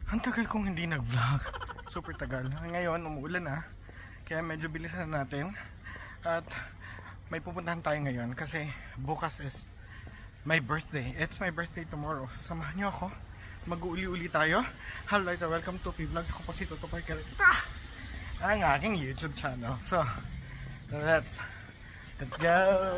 Ang tagal kong hindi nag-vlog. Super tagal. Ngayon, umuulan na. Kaya medyo bilisan na natin. At may pupuntahan tayo ngayon kasi bukas is my birthday. It's my birthday tomorrow. So, samahan nyo ako. Mag-uuli-uli tayo. Hello, welcome to P-Vlogs. Ako po si Toto Parker. Ang aking YouTube channel. So, let's go!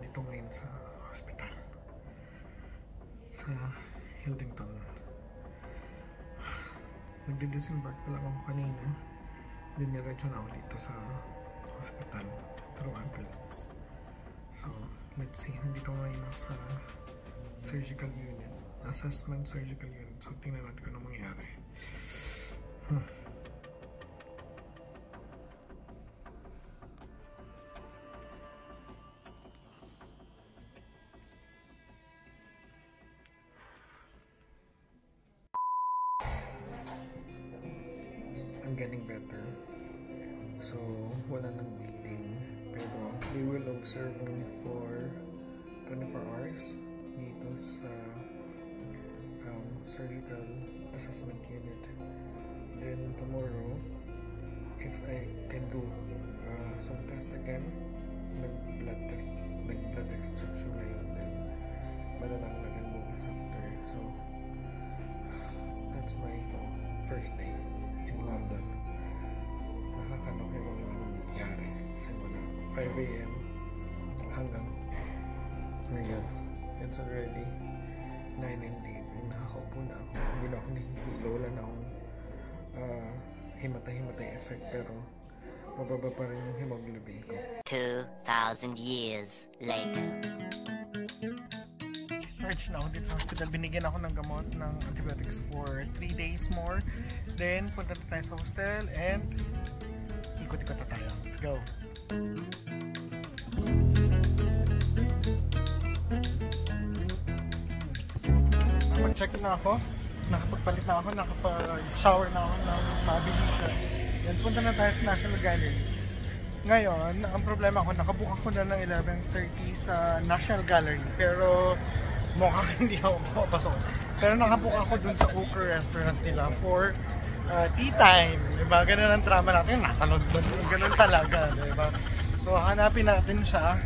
Dito ngayon sa hospital sa Hildington. Nagdi-disembark pa lang ako kanina. Diniretso na ako dito sa hospital through ambulance. So, let's see. Nandito ngayon ako sa surgical unit. Assessment surgical unit. So, tingnan natin kung ano mangyari. I'm getting better. So, wala nang bleeding. Pero, we will observe me for 24 hours dito sa surgical assessment unit. Then, tomorrow, if I can do some test again, nag-blood test, nag-blood extraction na yun, then malalaman natin bukas after. So, that's my first day in London. Nakakalok yung mga nangyari. Simula 5 AM hanggang ngayon. It's already 9 and nakakaupo na ako. Hindi na ako nahihilo. Wala na akong himatay-himatay effect, pero mababa pa rin yung hemoglobin ko. 2,000 years later. Search na ako dito sa hospital. Binigyan ako ng gamot ng antibiotics for 3 days more. Then, punta na tayo sa hostel and ikot-ikot na tayo. Let's go! Nakapag-check na ako. Nakapagpalit na ako. Nakapag-shower na ako ng mabilisan. Then, punta na tayo sa National Gallery. Ngayon, ang problema ko, nakabook ako na ng 11:30 sa National Gallery. Pero, mukhang hindi ako makapasok. Pero nakabook ako dun sa Uker restaurant nila for tea time. Diba? Ganun ang drama natin. Nasa London. Ganun talaga. Diba? So, hanapin natin siya.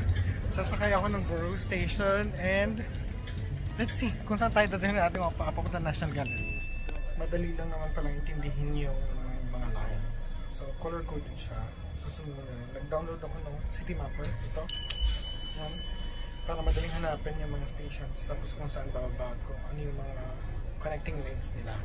Sasakay ako ng Borough Station and let's see kung saan tayo dadalhin natin papunta National Gallery. Madali lang naman palang intindihin yung mga lines. So, color-coded siya. Susunod mo na. Nag-download ako ng City Mapper. Ito. Yan. Para madaling hanapin yung mga stations. Tapos kung saan bababa, kung ano yung mga connecting lanes nila.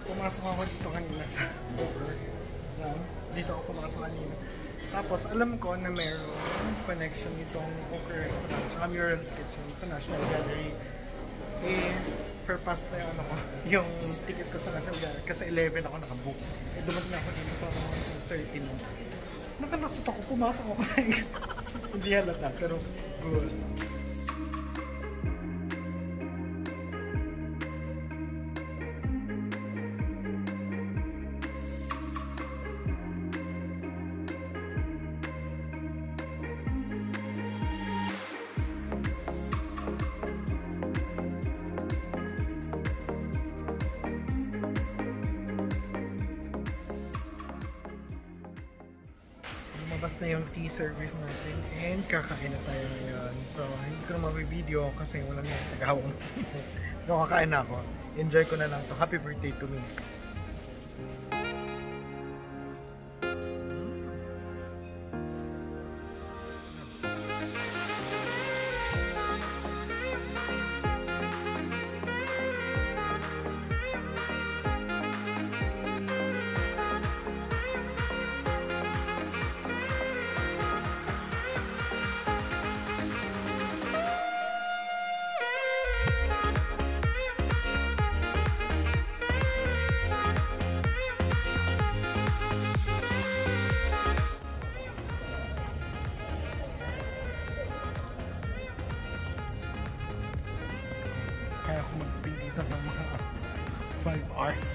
Pumasok ako dito kanina sa Uber. Dito ako pumasok kanina. Tapos alam ko na mayroong connection itong Poker Restaurant tsaka Mural's Kitchen sa National Gallery. Eh, per pass na yung yung ticket ko sa National Gallery kasi 11 ako nakabook. Eh, dumating ako dito para 13 mo. Nakalasot ako, pumasok ako sa hindi halata, pero good. Lumabas na yung tea service natin and kakain na tayo ngayon. So, hindi ko na mabibideo kasi wala na yung tagawang. So, kakain na ako. Enjoy ko na lang to. Happy birthday to me. Kaya ako mag-stay dito ng mga 5 hours.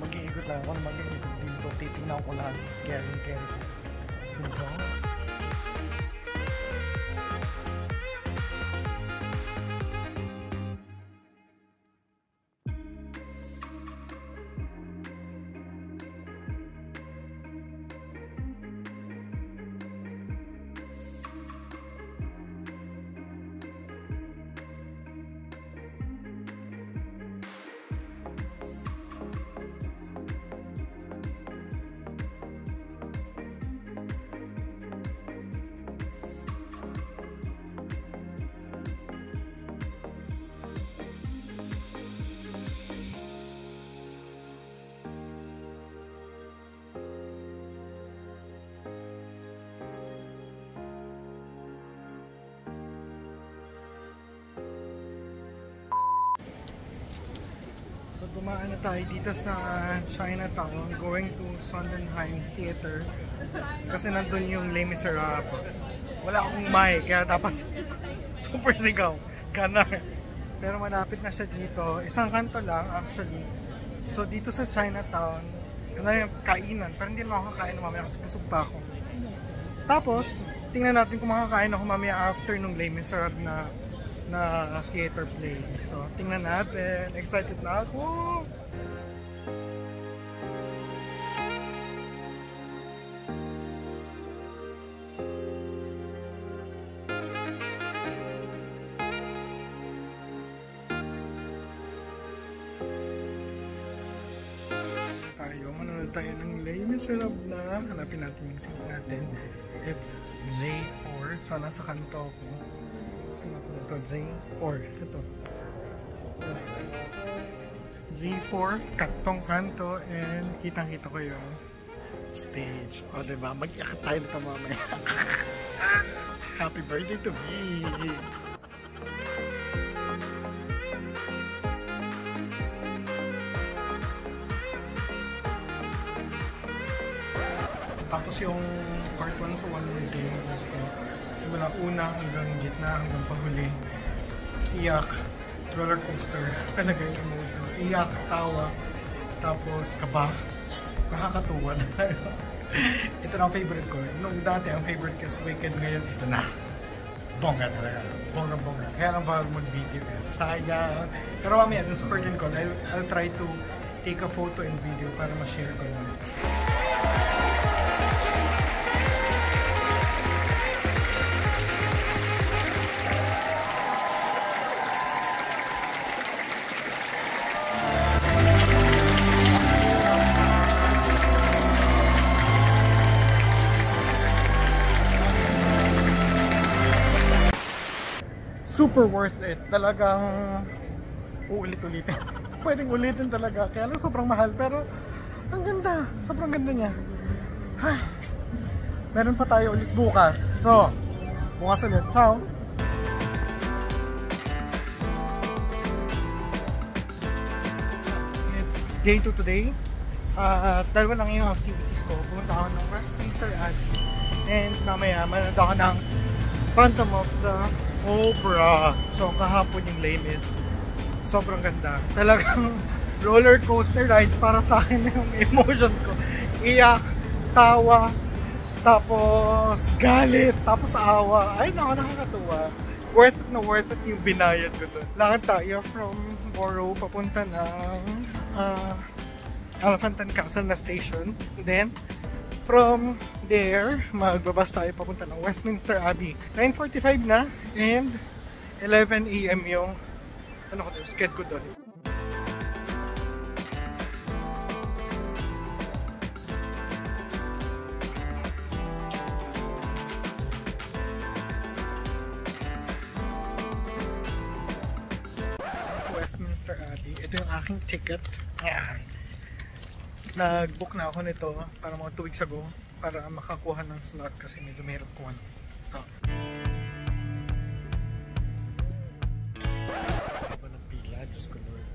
Mag-iikot lang ako, mag-iikot dito. Titignan ko lahat. Kaya. Diba? Dumaan na tayo dito sa Chinatown, going to Sondheim Theater kasi nandun yung Les Miserables. Wala akong mic kaya dapat super sigaw, ganar. Pero malapit na siya dito, isang kanto lang actually. So dito sa Chinatown, ano yung kainan, pero hindi naman ako kakain mamaya kasi busog pa ako. Tapos tingnan natin kung makakain ako mamaya after nung Les Miserables na theater play. So, tingnan natin. Excited na ako! Manonood tayo ng Les Miserables na. Hanapin natin yung seat natin. It's J4. So, nasa kanto ako. Ito, J4. Ito. Yes. J4, kaktong kanto, and kitang-kita ko yung stage. O, diba? Mag-iyak tayo nito mamaya. Happy birthday to me! Tapos yung part 1 sa One More Day, simula una hanggang gitna hanggang pahuli, iyak, roller coaster, talaga yung emotion, iyak, tawa, tapos kaba, nakakatuwa na. Ito na ang favorite ko. Nung dati ang favorite ko is Wicked, ngayon ito na. Bongga talaga, bongga. Kaya lang bago mag-video, sayang. Pero mamaya, sa super din ko, I'll try to take a photo and video para ma-share ko lang. Super worth it. Talagang uulit-ulitin. Pwedeng ulitin talaga. Kaya lang sobrang mahal. Pero ang ganda. Sobrang ganda niya. Ay, meron pa tayo ulit bukas. So, bukas ulit. Ciao! It's day 2 today. Dalawa lang yung activities ko. Pumunta ako ng Westminster Abbey. And mamaya, manood ako ng Phantom of the Opera. So, kahapon yung lane is sobrang ganda. Talagang roller coaster ride para sa akin yung emotions ko. Iyak, tawa, tapos galit, tapos awa. Ay, nakakatuwa. Worth it yung binayad ko doon. Lakad tayo from Borough papunta ng Elephant and Castle na station. Then, from there, magbabas tayo papunta ng Westminster Abbey. 9:45 na and 11 AM yung sked ko doon. Westminster Abbey. Ito yung aking ticket. Ayan. Nag-book na ako nito para mga 2 weeks ago para makakuha ng slot kasi medyo mahirap kuha ng slot. So, haba ng pila, Diyos ko Lord.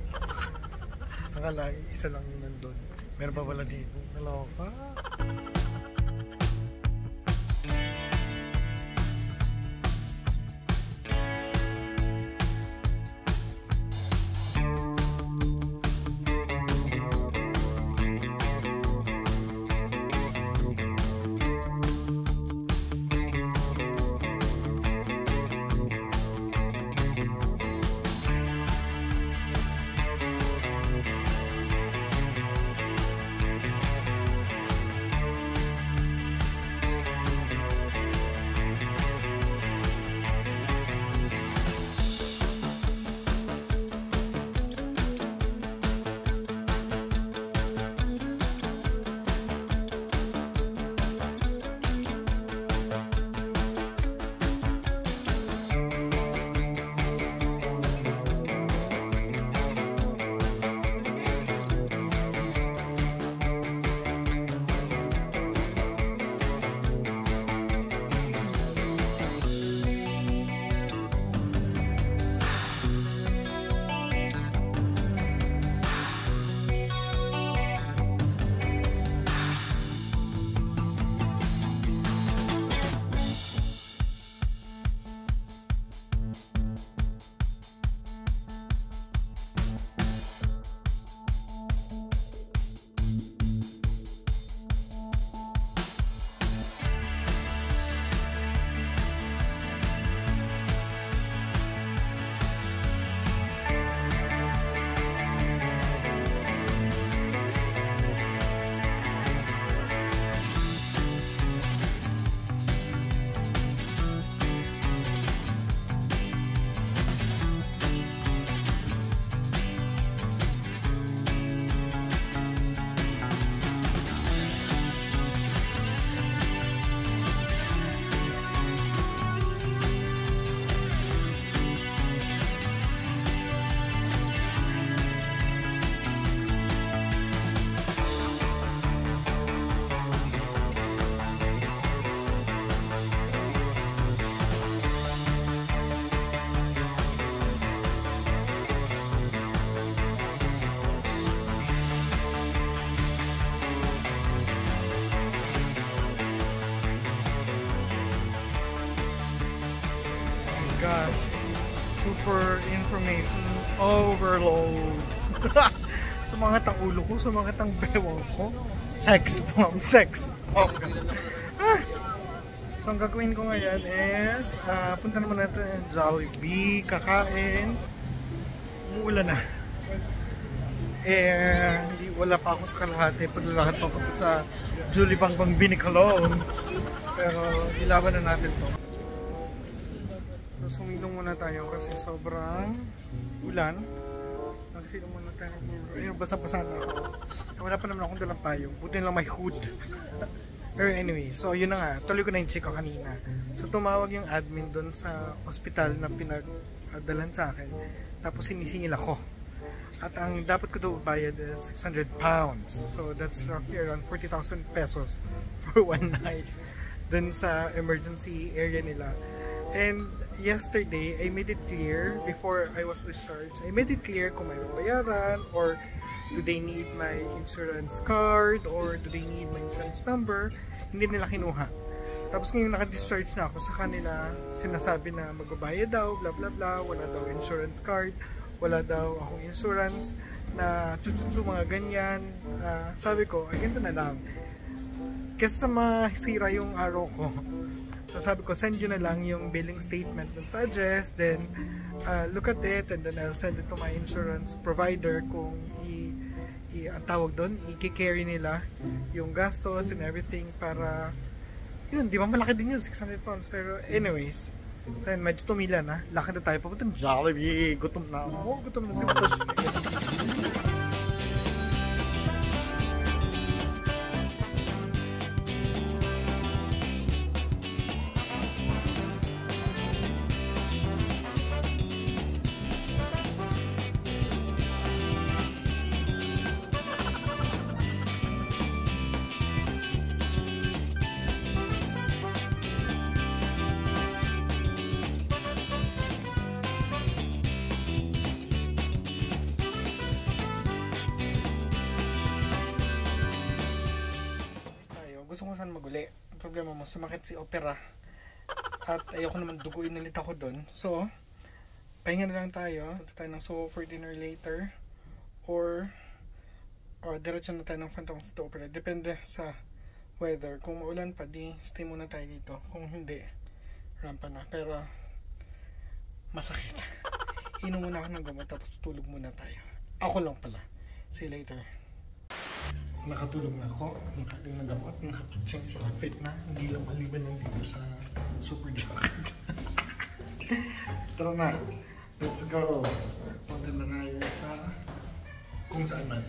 Akala isa lang yung nandun. Meron pa wala dito. Naloka. Gosh, super information overload. Sumangat ang ulo ko, sumangat ang bewang ko. Sex bomb, sex bomb. So ang gagawin ko ngayon is punta naman natin ng Jollibee, kakain. Umuulan na. Wala pa ako sa kalahati. Paglalakad pa ako sa Julie Bangbang Binicolong. Pero ilaban na natin to. So sumilong muna tayo kasi sobrang ulan. Nagsilong muna tayo. Ayun, basa-basa na ako. Wala pa naman akong dalang payong. Buti lang may hood. Pero anyway, so yun na nga. Tuloy ko na yung chika kanina. So tumawag yung admin doon sa hospital na pinagdalan sa akin. Tapos sinisingil ako. At ang dapat ko daw bayad is 600 pounds. So that's roughly around 40,000 pesos for one night. dun sa emergency area nila. And yesterday, I made it clear before I was discharged, I made it clear kung may babayaran or do they need my insurance card or do they need my insurance number. Hindi nila kinuha. Tapos ngayon naka-discharge na ako sa kanila, sinasabi na magbabayad daw, bla bla bla, wala daw insurance card, wala daw akong insurance na chuchuchu mga ganyan. Sabi ko, ay ganito na lang. Kasi masira yung araw ko. So sabi ko, send you na lang yung billing statement dun sa address, then look at it, and then I'll send it to my insurance provider kung ang tawag doon, i-carry nila yung gastos and everything para, yun, di ba malaki din yun, 600 pounds. Pero anyways, so yun, medyo tumila na. Lakad na tayo, papunta ng Jollibee, gutom na ako, gutom na si Matash. Gusto ko saan maguli. Ang problema mo, sumakit si Opera. At ayoko naman duguin ulit ako doon. So, pahinga na lang tayo. Punta tayo ng Soho for dinner later. Or diretso na tayo ng Phantom of the Opera. Depende sa weather. Kung maulan pa, di stay muna tayo dito. Kung hindi, rampa na. Pero, masakit. Inom muna ako ng gamot, tapos tulog muna tayo. Ako lang pala. See you later. Nakatulog na ako, nakaling na gamot, nakapag-change yung outfit na, hindi lang maliban lang dito sa super jacket. Tara na, let's go. Punta na tayo sa kung saan man.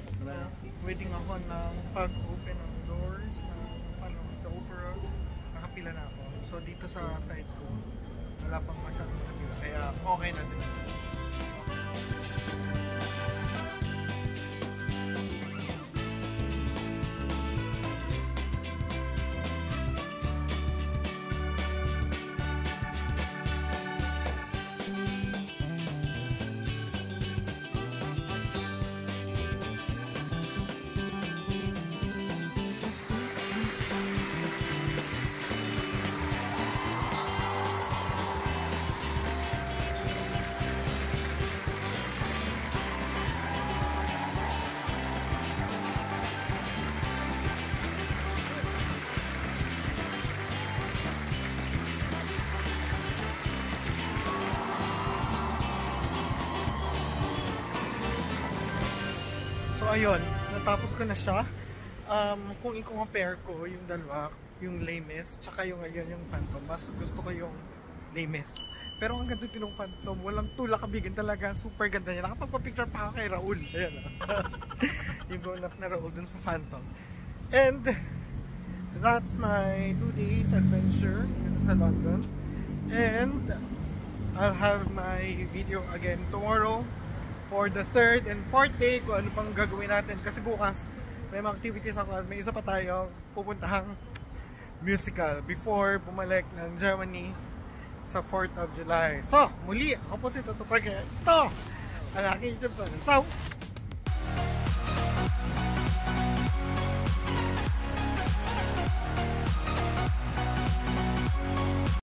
Waiting ako ng pag-open ng doors ng Phantom of the Opera. Nakapila na ako. So dito sa side ko, wala pang masyadong nakapila, kaya okay na din. So ayun, natapos ko na siya. Kung i-compare ko yung dalawa, yung Les Mis, tsaka yung ngayon yung Phantom, mas gusto ko yung Les Mis. Pero ang ganda din ng Phantom, walang tulak kabigan talaga, super ganda niya. Nakapagpa-picture pa ako kay Raul. Ayan yung grown up na Raul dun sa Phantom. And that's my 2 days adventure dito sa London. And I'll have my video again tomorrow for the 3rd and 4th day kung ano pang gagawin natin. Kasi bukas may mga activities ako at may isa pa tayo pupuntahang musical before bumalik ng Germany sa 4th of July. So, muli, ako po si Toto Parker. Ito ang aking YouTube channel. Ciao!